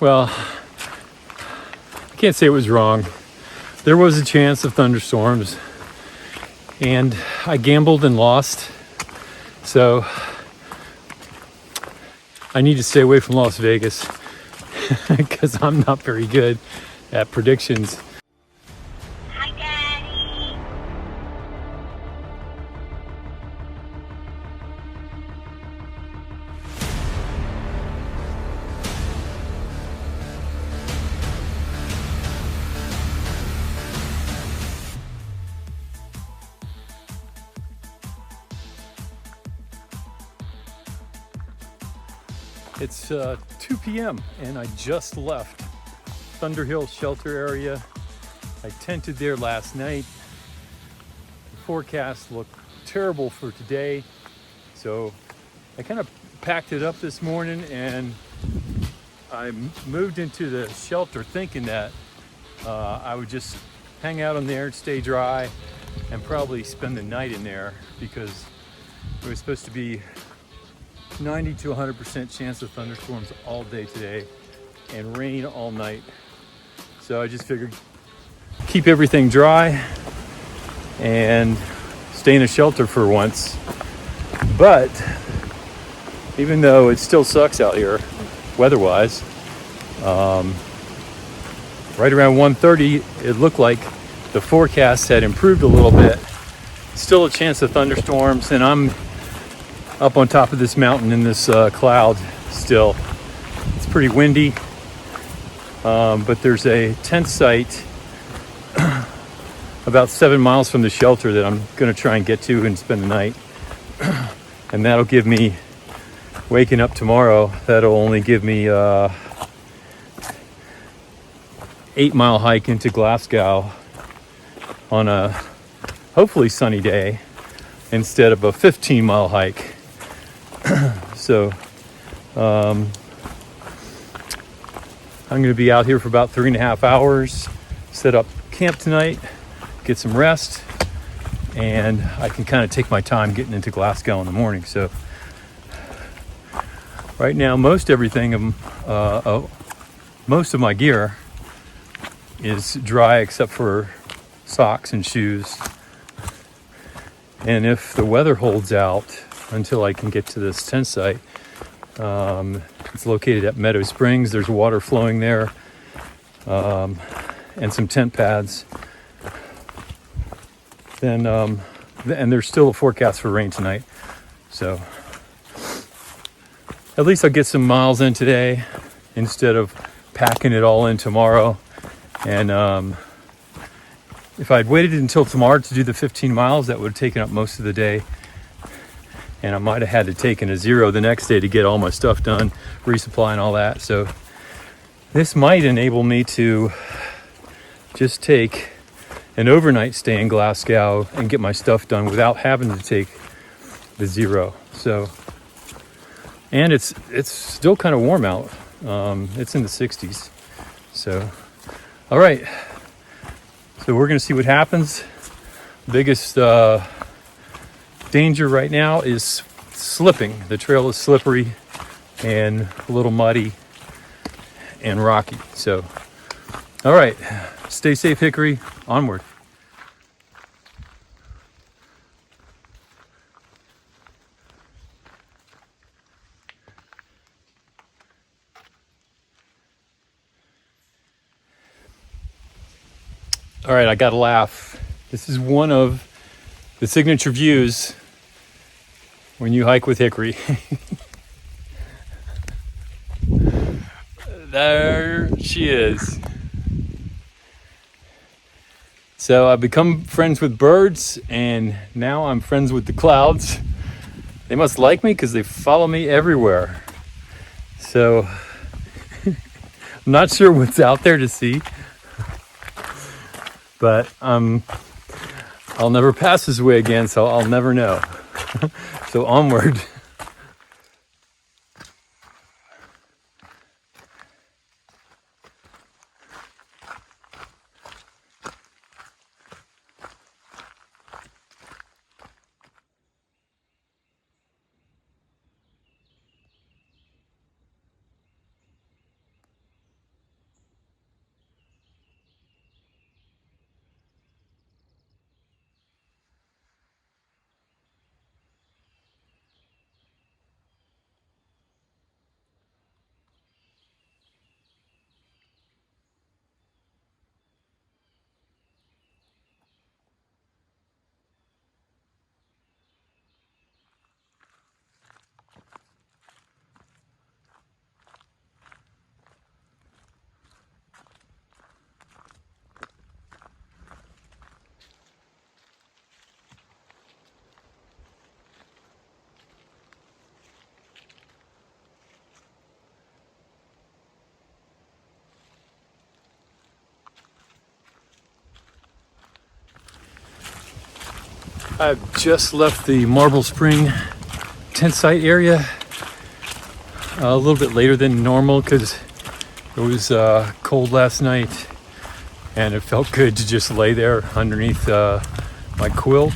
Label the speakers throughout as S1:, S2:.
S1: Well, I can't say it was wrong. There was a chance of thunderstorms, and I gambled and lost. So I need to stay away from Las Vegas because I'm not very good at predictions.
S2: Hi, Daddy.
S1: It's 2 p.m. and I just left Thunderhill shelter area. I tented there last night. The forecast looked terrible for today, so I kind of packed it up this morning and I moved into the shelter thinking that I would just hang out in there, stay dry, and probably spend the night in there because it was supposed to be 90 to 100% chance of thunderstorms all day today and rain all night. So I just figured keep everything dry and stay in a shelter for once. But even though it still sucks out here weather-wise, right around 1:30 it looked like the forecast had improved a little bit. Still a chance of thunderstorms, and I'm up on top of this mountain in this cloud still. It's pretty windy, but there's a tent site about 7 miles from the shelter that I'm going to try and get to and spend the night. And that'll give me, waking up tomorrow, that'll only give me 8-mile hike into Glasgow on a hopefully sunny day instead of a 15-mile hike. So I'm going to be out here for about 3.5 hours, set up camp tonight, get some rest, and I can kind of take my time getting into Glasgow in the morning. So right now, most of my gear is dry except for socks and shoes. And if the weather holds out until I can get to this tent site, it's located at Meadow Springs. There's water flowing there, and some tent pads. Then, and there's still a forecast for rain tonight. So at least I'll get some miles in today instead of packing it all in tomorrow. And if I'd waited until tomorrow to do the 15 miles, that would have taken up most of the day. And I might have had to take in a 0 the next day to get all my stuff done, resupply and all that. So this might enable me to just take an overnight stay in Glasgow and get my stuff done without having to take the 0. So, and it's still kind of warm out. It's in the 60s. So, all right. So we're going to see what happens. Biggest danger right now is slipping. The trail is slippery and a little muddy and rocky. So, all right, stay safe, Hickory. Onward. All right, I got to laugh. This is one of the signature views when you hike with Hickory. There she is. So I've become friends with birds, and now I'm friends with the clouds. They must like me because they follow me everywhere. So I'm not sure what's out there to see, but I'll never pass this way again, so I'll never know. So onward. I've just left the Marble Spring tent site area a little bit later than normal because it was cold last night and it felt good to just lay there underneath my quilt.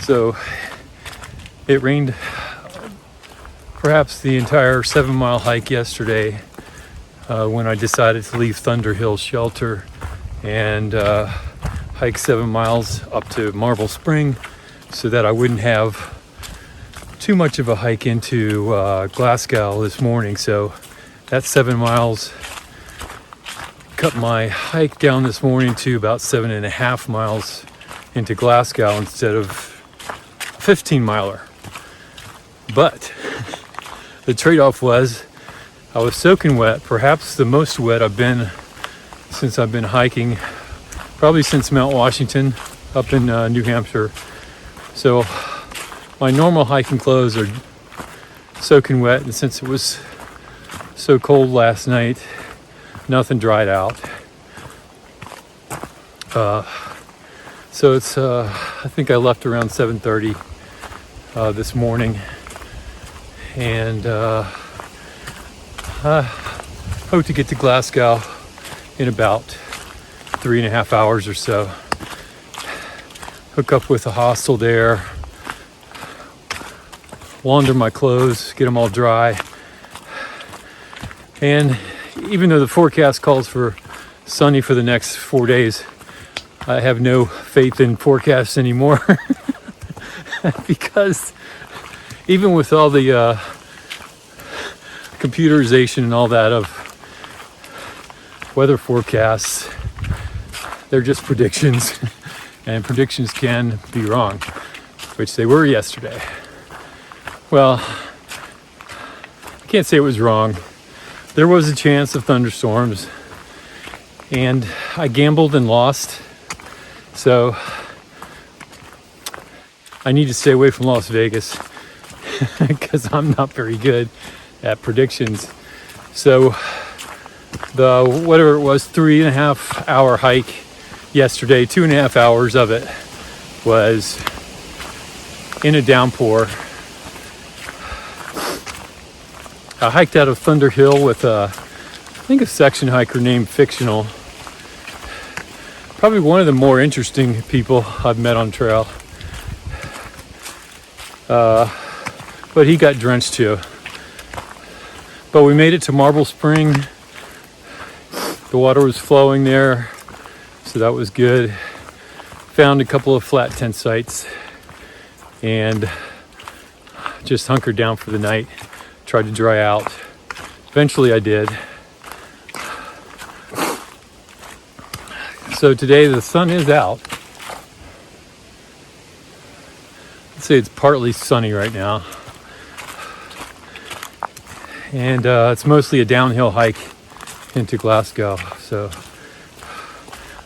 S1: So it rained perhaps the entire 7-mile hike yesterday when I decided to leave Thunder Hill Shelter and hike 7 miles up to Marble Spring so that I wouldn't have too much of a hike into Glasgow this morning. So that 7 miles cut my hike down this morning to about 7.5 miles into Glasgow instead of a 15-miler. But the trade-off was I was soaking wet, perhaps the most wet I've been since I've been hiking, probably since Mount Washington up in New Hampshire. So my normal hiking clothes are soaking wet, and since it was so cold last night, nothing dried out. So it's I think I left around 7:30 this morning, and hope to get to Glasgow in about 3.5 hours or so. Hook up with a hostel there, launder my clothes, get them all dry. And even though the forecast calls for sunny for the next 4 days, I have no faith in forecasts anymore because even with all the computerization and all that of weather forecasts, they're just predictions, and predictions can be wrong, which they were yesterday. Well, I can't say it was wrong. There was a chance of thunderstorms, and I gambled and lost, so I need to stay away from Las Vegas because I'm not very good at predictions. So the whatever it was, 3.5 hour hike yesterday, 2.5 hours of it was in a downpour. I hiked out of Thunder Hill with I think a section hiker named Fictional. Probably one of the more interesting people I've met on trail. But he got drenched too. But we made it to Marble Spring. The water was flowing there, so that was good. Found a couple of flat tent sites and just hunkered down for the night. Tried to dry out. Eventually I did. So today the sun is out. Let's say it's partly sunny right now. And it's mostly a downhill hike into Glasgow. So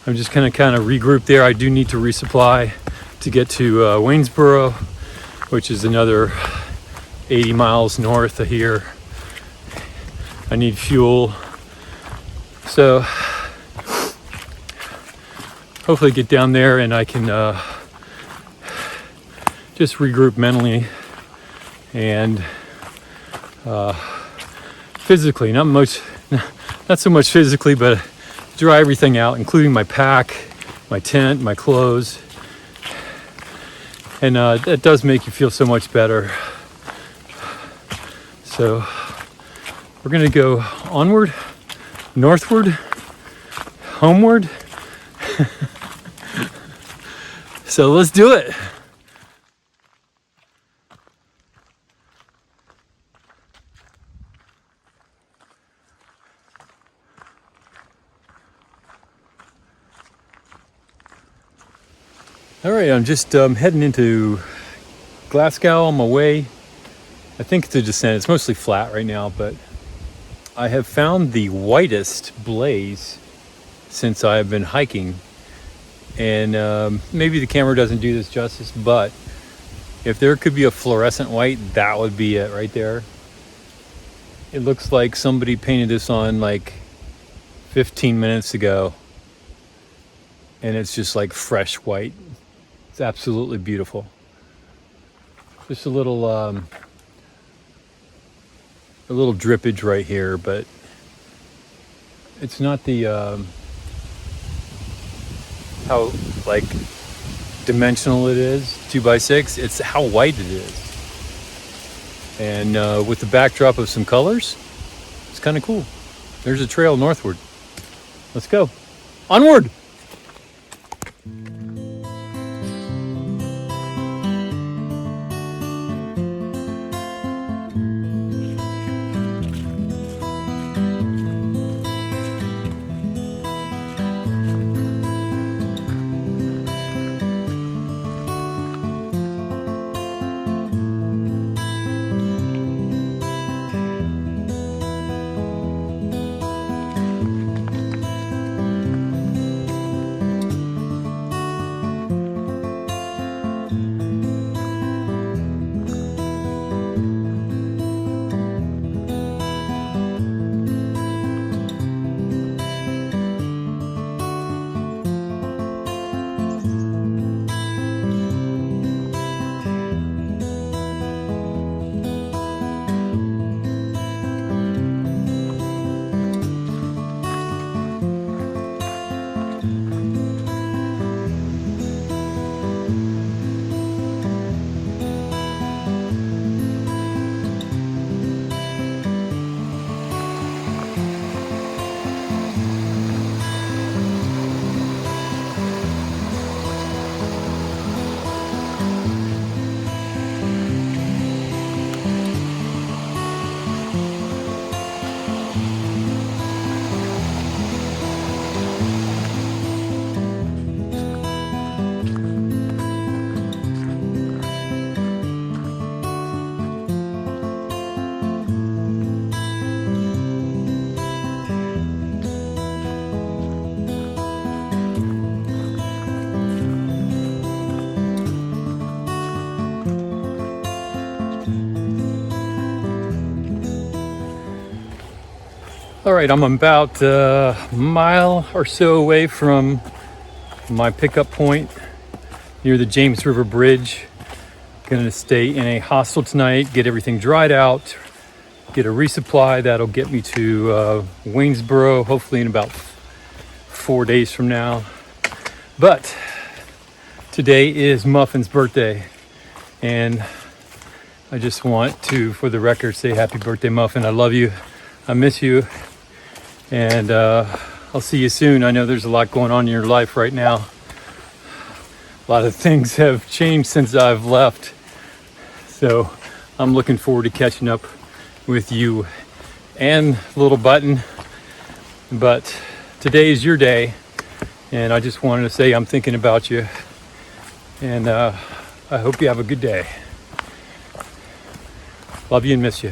S1: I'm just gonna kind of regroup there. I do need to resupply to get to Waynesboro, which is another 80 miles north of here. I need fuel. So hopefully get down there and I can just regroup mentally and physically, not so much physically, but dry everything out, including my pack, my tent, my clothes. And that does make you feel so much better. So we're gonna go onward, northward, homeward. So let's do it. All right, I'm just heading into Glasgow on my way. I think it's a descent. It's mostly flat right now, but I have found the whitest blaze since I've been hiking. And maybe the camera doesn't do this justice, but if there could be a fluorescent white, that would be it right there. It looks like somebody painted this on like 15 minutes ago, and it's just like fresh white. It's absolutely beautiful. Just a little drippage right here, but it's not the how like dimensional it is, 2x6. It's how white it is, and with the backdrop of some colors, it's kind of cool. There's a trail northward. Let's go. Onward! All right, I'm about a mile or so away from my pickup point near the James River Bridge. Gonna stay in a hostel tonight, get everything dried out, get a resupply that'll get me to Waynesboro, hopefully in about 4 days from now. But today is Muffin's birthday, and I just want to, for the record, say happy birthday, Muffin. I love you. I miss you. And I'll see you soon. I know there's a lot going on in your life right now. A lot of things have changed since I've left. So I'm looking forward to catching up with you and Little Button. But today is your day, and I just wanted to say I'm thinking about you. And I hope you have a good day. Love you and miss you.